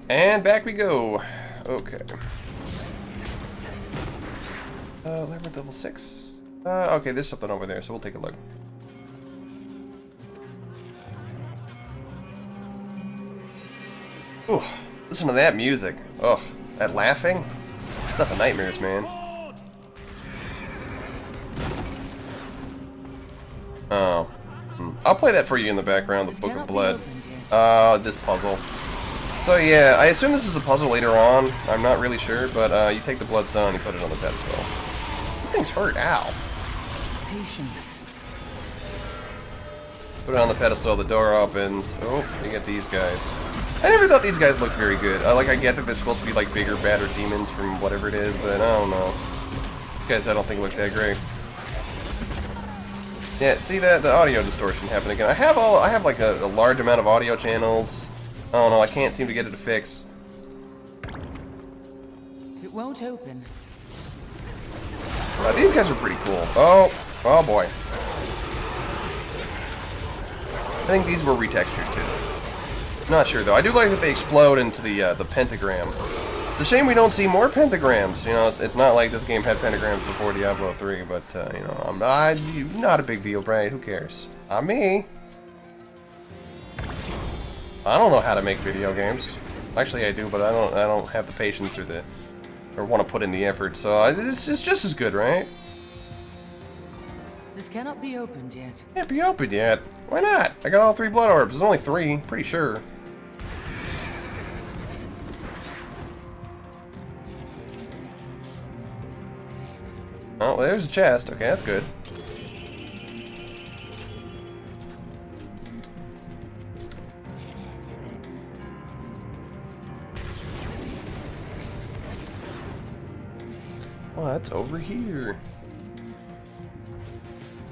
And back we go. Okay. Labyrinth level 6. Okay, there's something over there, so we'll take a look. Ooh, listen to that music. Ugh, that laughing? Stuff of nightmares, man. Oh. I'll play that for you in the background, the Book of Blood. This puzzle. So yeah, I assume this is a puzzle later on. I'm not really sure, but you take the bloodstone and you put it on the pedestal. These things hurt, ow. Patience. Put it on the pedestal, the door opens. Oh, you get these guys. I never thought these guys looked very good. Like, I get that they're supposed to be like bigger, badder demons from whatever it is, but I don't know. These guys I don't think look that great. Yeah, see that the audio distortion happened again. I have like a large amount of audio channels. I don't know, I can't seem to get it to fix. It won't open. These guys are pretty cool. Oh boy. I think these were retextured too. Not sure though. I do like that they explode into the pentagram. It's a shame we don't see more pentagrams. You know, it's not like this game had pentagrams before Diablo 3, but you know, I'm not a big deal, right? Who cares? Not me. I don't know how to make video games. Actually, I do, but I don't have the patience or want to put in the effort. So it's just as good, right? This cannot be opened yet. Can't be opened yet. Why not? I got all 3 blood orbs. There's only 3, pretty sure. Oh, well, there's a chest. Okay, that's good. What's over here?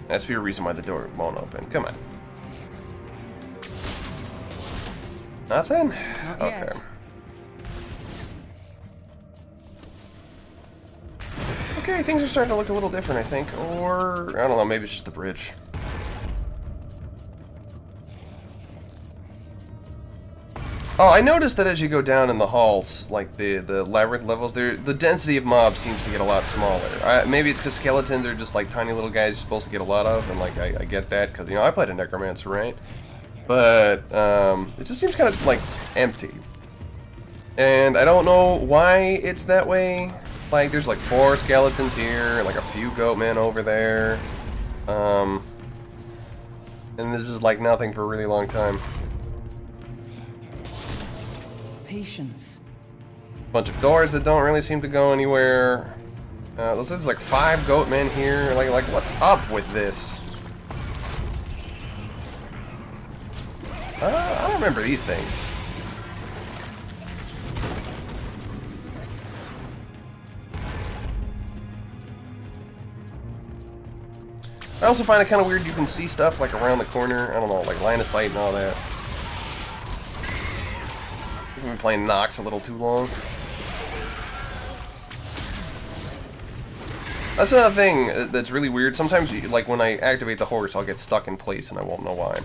That's be a reason why the door won't open. Come on. Nothing? Not Okay. yet. Okay, things are starting to look a little different, I think. Or, I don't know, maybe it's just the bridge. Oh, I noticed that as you go down in the halls, like the Labyrinth levels, the density of mobs seems to get a lot smaller. Maybe it's because skeletons are just like tiny little guys you're supposed to get a lot of, and like I get that, because, you know, I played a Necromancer, right? But, it just seems kind of, like, empty. And I don't know why it's that way. Like, there's like 4 skeletons here, like a few goatmen over there. And this is like nothing for a really long time. Patience. Bunch of doors that don't really seem to go anywhere. Looks like there's like 5 goatmen here. Like what's up with this? I don't remember these things. I also find it kind of weird you can see stuff like around the corner. I don't know, like line of sight and all that. I've been playing Nox a little too long. That's another thing that's really weird. Sometimes, like when I activate the horse, I'll get stuck in place and I won't know why.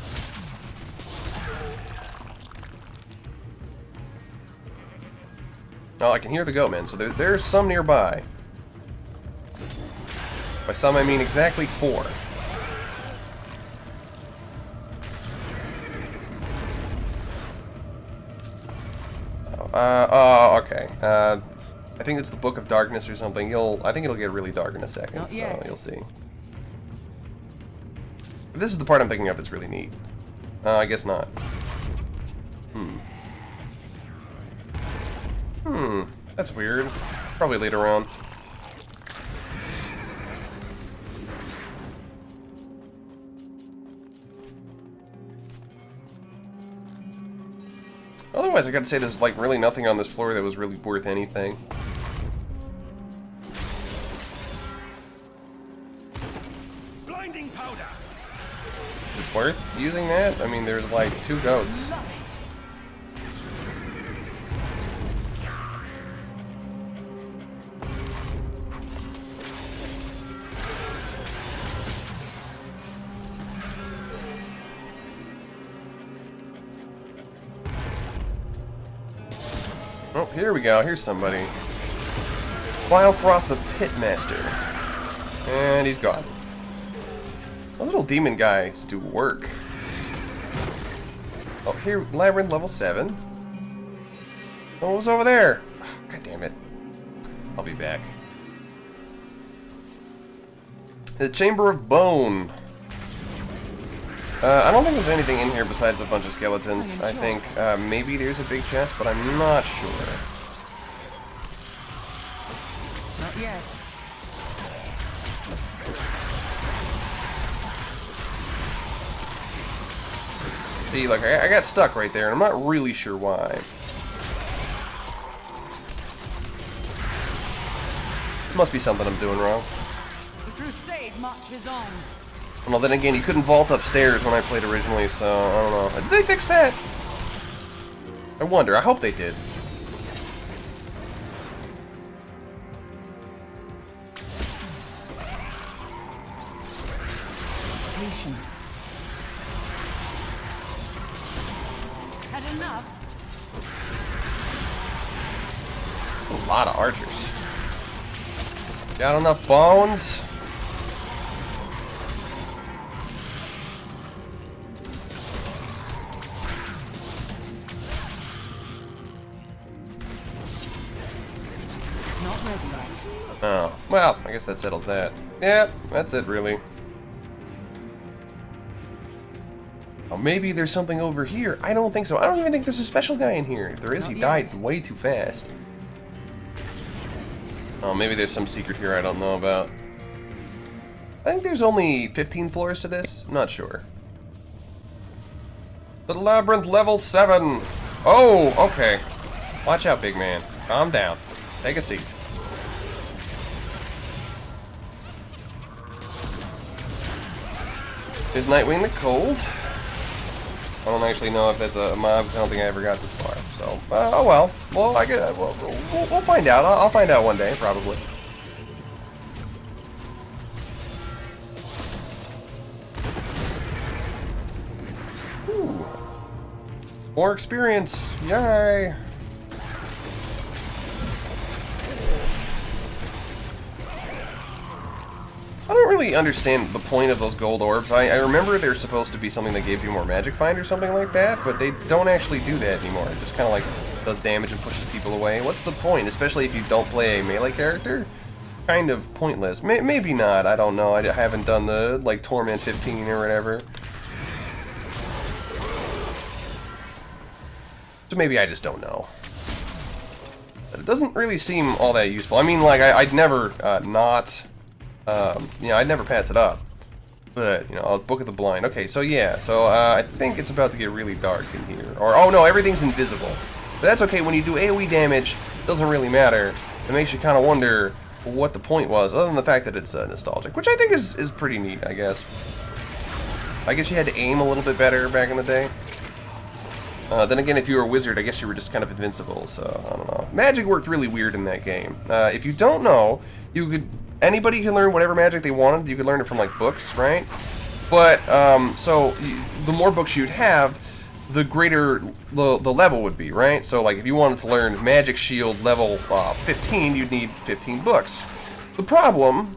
Oh, I can hear the goatmen, so there's some nearby. By some, I mean exactly 4. Oh, okay. I think it's the Book of Darkness or something. I think it'll get really dark in a second, Not so yet. you'll see. If this is the part I'm thinking of, it's really neat. I guess not. That's weird. Probably later on. Otherwise, I gotta say there's like really nothing on this floor that was really worth anything. Blinding powder. It's worth using that? I mean, there's like 2 goats. Oh, here we go. Here's somebody. Wilefroth the Pitmaster. And he's gone. Those little demon guys do work. Oh, here, Labyrinth level 7. Oh, what was over there? Oh, God damn it. I'll be back. The Chamber of Bone. I don't think there's anything in here besides a bunch of skeletons. I think maybe there's a big chest, but I'm not sure. Not yet. See, like, I got stuck right there, and I'm not really sure why. Must be something I'm doing wrong. The crusade marches on. Well, then again, you couldn't vault upstairs when I played originally, so I don't know. Did they fix that? I wonder. I hope they did. Patience. Had enough? A lot of archers. Got enough bones? Not ready yet. Oh, well, I guess that settles that. Yeah, that's it, really. Oh, maybe there's something over here. I don't think so. I don't even think there's a special guy in here. If there is, he died way too fast. Oh, maybe there's some secret here I don't know about. I think there's only 15 floors to this. I'm not sure. The Labyrinth level 7. Oh, okay. Watch out, big man. Calm down. Take a seat. Is Nightwing the Cold? I don't actually know if that's a mob. I don't think I ever got this far. So, oh well. Well, I guess we'll find out. I'll find out one day, probably. Ooh. More experience. Yay. I don't really understand the point of those gold orbs. I remember they're supposed to be something that gave you more magic find or something like that, but they don't actually do that anymore. It just kind of like does damage and pushes people away. What's the point, especially if you don't play a melee character? Kind of pointless. Maybe not, I don't know. I haven't done the, like, Torment 15 or whatever. So maybe I just don't know. But it doesn't really seem all that useful. I mean, like, I'd never you know, I'd never pass it up. But, you know, Book of the Blind. Okay, so yeah, so I think it's about to get really dark in here. Or, oh no, everything's invisible. But that's okay, when you do AoE damage, it doesn't really matter. It makes you kind of wonder what the point was, other than the fact that it's nostalgic. Which I think is pretty neat, I guess. I guess you had to aim a little bit better back in the day. Then again, if you were a wizard, I guess you were just kind of invincible, so, I don't know. Magic worked really weird in that game. If you don't know, anybody can learn whatever magic they wanted. You could learn it from, like, books, right? But, the more books you'd have, the greater the level would be, right? So, like, if you wanted to learn Magic Shield level 15, you'd need 15 books. The problem,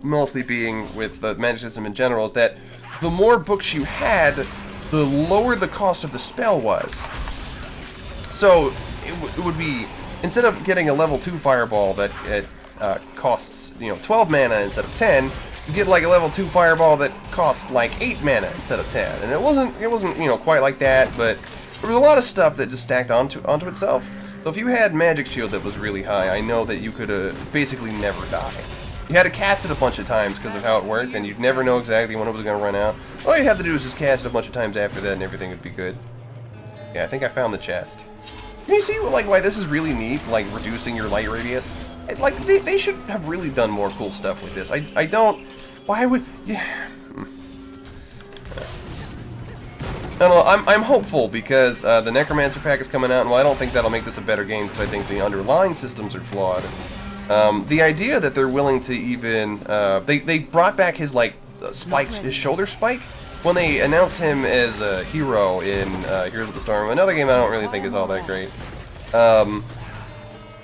mostly being with the magic system in general, is that the more books you had, the lower the cost of the spell was. So, it would be, instead of getting a level 2 fireball that costs, you know, 12 mana instead of 10, you get like a level 2 fireball that costs like 8 mana instead of 10. And it wasn't, you know, quite like that, but there was a lot of stuff that just stacked onto itself. So if you had Magic Shield that was really high, I know that you could basically never die. You had to cast it a bunch of times because of how it worked, and you'd never know exactly when it was going to run out. All you have to do is just cast it a bunch of times after that, and everything would be good. Yeah, I think I found the chest. Can you see, like, why this is really neat, like, reducing your light radius? Like, they should have really done more cool stuff with this. I don't... Why would... Yeah... I don't know, I'm hopeful because the Necromancer pack is coming out, and while I don't think that'll make this a better game because I think the underlying systems are flawed, the idea that they're willing to even... They brought back his, like, spike, his shoulder spike, when they announced him as a hero in Heroes of the Storm, another game I don't really think is all that great.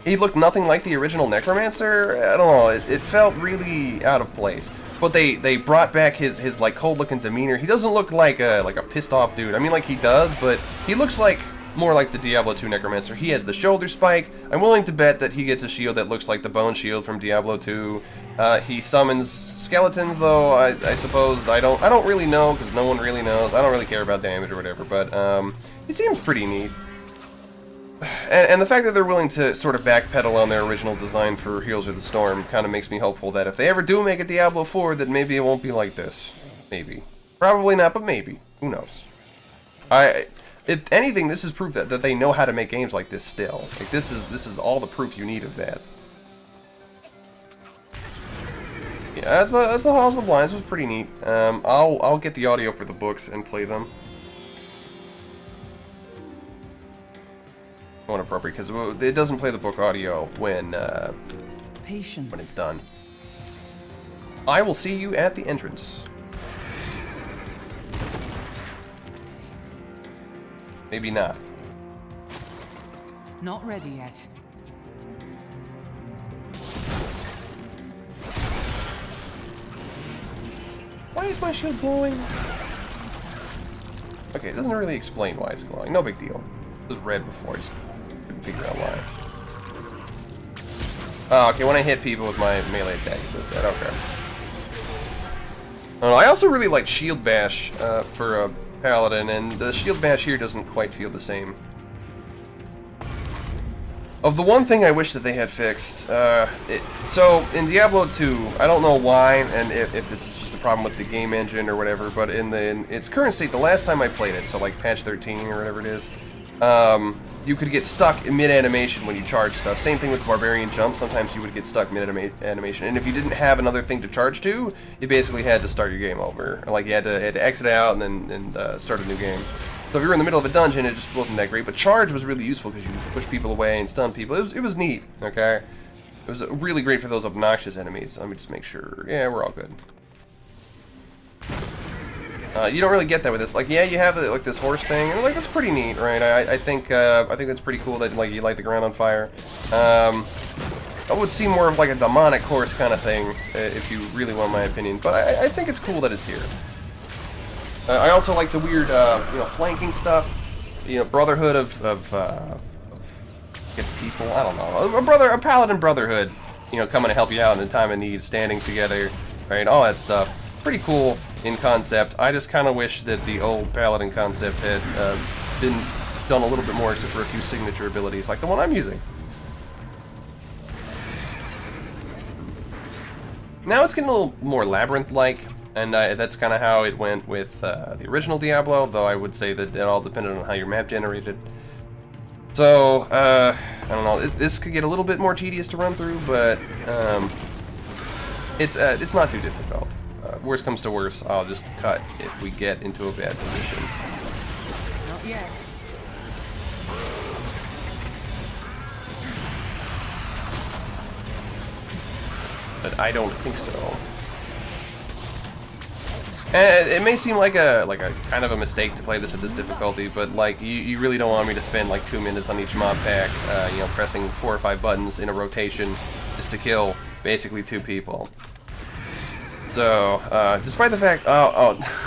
He looked nothing like the original Necromancer. I don't know, it felt really out of place. But they brought back his like cold-looking demeanor. He doesn't look like a pissed-off dude. I mean, like he does, but he looks like more like the Diablo 2 Necromancer. He has the shoulder spike. I'm willing to bet that he gets a shield that looks like the bone shield from Diablo 2. He summons skeletons, though. I suppose I don't really know because no one really knows. I don't really care about damage or whatever, but he seems pretty neat. And the fact that they're willing to sort of backpedal on their original design for Heroes of the Storm kind of makes me hopeful that if they ever do make a Diablo 4, that maybe it won't be like this. Maybe. Probably not, but maybe. Who knows? If anything, this is proof that they know how to make games like this still. Like this is all the proof you need of that. Yeah, that's the Halls of the Blinds. Was pretty neat. I'll get the audio for the books and play them. Appropriate because it doesn't play the book audio when it's done. I will see you at the entrance. Maybe not. Not ready yet. Why is my shield glowing? Okay, it doesn't really explain why it's glowing. No big deal. It was red before. I just couldn't figure out why. Oh, okay, when I hit people with my melee attack, it does that. Okay. I also really like Shield Bash for a Paladin, and the Shield Bash here doesn't quite feel the same. Of the one thing I wish that they had fixed, so in Diablo 2, I don't know why, and if this is just a problem with the game engine or whatever, but in its current state, the last time I played it, so like patch 13 or whatever it is, you could get stuck in mid-animation when you charge stuff. Same thing with Barbarian Jump, sometimes you would get stuck mid-animation, and if you didn't have another thing to charge to, you basically had to start your game over. Like you had to exit out and then start a new game. So if you were in the middle of a dungeon, it just wasn't that great. But charge was really useful because you could push people away and stun people. It was neat, okay? It was really great for those obnoxious enemies. Let me just make sure. Yeah, we're all good. You don't really get that with this. Like, yeah, you have like this horse thing, and like that's pretty neat, right? I think that's pretty cool that like you light the ground on fire. I would see more of like a demonic horse kind of thing if you really want my opinion. But I think it's cool that it's here. I also like the weird, flanking stuff. Brotherhood of I guess people. I don't know. A paladin brotherhood. Coming to help you out in a time of need, standing together, right? All that stuff. Pretty cool in concept. I just kind of wish that the old paladin concept had been done a little bit more, except for a few signature abilities, like the one I'm using. Now it's getting a little more Labyrinth-like. And that's kind of how it went with the original Diablo, though I would say that it all depended on how your map generated. So, I don't know, this could get a little bit more tedious to run through, but it's not too difficult. Worst comes to worst, I'll just cut if we get into a bad position. Not yet. But I don't think so. And it may seem like a kind of a mistake to play this at this difficulty, but like you really don't want me to spend like 2 minutes on each mob pack, pressing 4 or 5 buttons in a rotation just to kill basically 2 people. So despite the fact,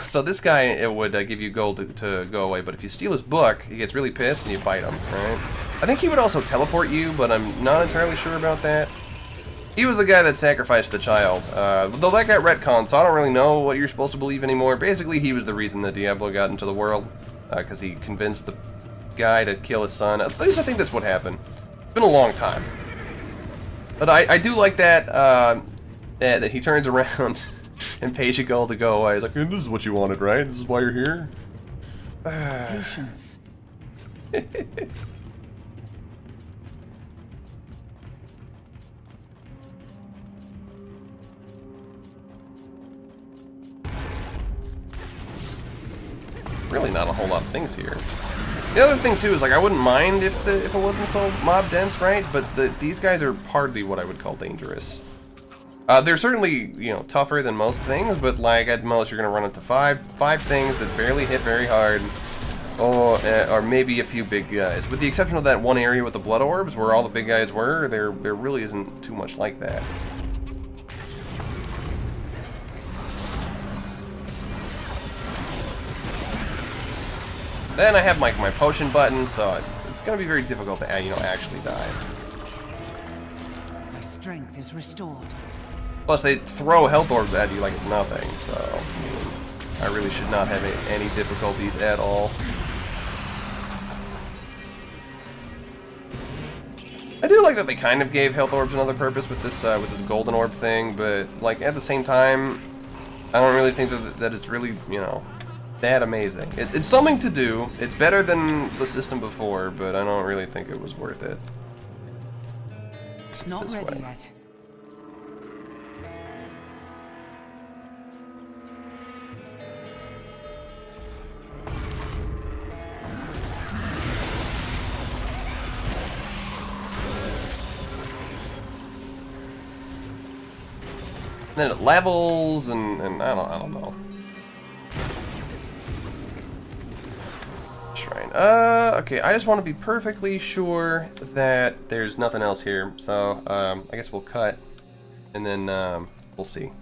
so this guy, it would give you gold to go away, but if you steal his book, he gets really pissed and you fight him, right? I think he would also teleport you, but I'm not entirely sure about that. He was the guy that sacrificed the child, though that got retconned, so I don't really know what you're supposed to believe anymore. Basically, he was the reason that Diablo got into the world, because he convinced the guy to kill his son. At least I think that's what happened. It's been a long time. But I do like that, that he turns around and pays you gold to go away. He's like, this is what you wanted, right? This is why you're here? Patience. Really not a whole lot of things here. The other thing too is like I wouldn't mind if it wasn't so mob dense, right? But these guys are hardly what I would call dangerous. They're certainly tougher than most things, but like at most you're gonna run into five things that barely hit very hard. or maybe a few big guys. With the exception of that one area with the blood orbs, where all the big guys were, there really isn't too much like that. Then I have my potion button, so it's going to be very difficult to actually die. My strength is restored. Plus, they throw health orbs at you like it's nothing, so I really should not have any difficulties at all. I do like that they kind of gave health orbs another purpose with this golden orb thing, but like at the same time, I don't really think that it's really that amazing. It's something to do. It's better than the system before, but I don't really think it was worth it. It's Not this ready way. yet. Then it levels, and I don't know. Shrine. Okay, I just want to be perfectly sure that there's nothing else here. So, I guess we'll cut, and then, we'll see.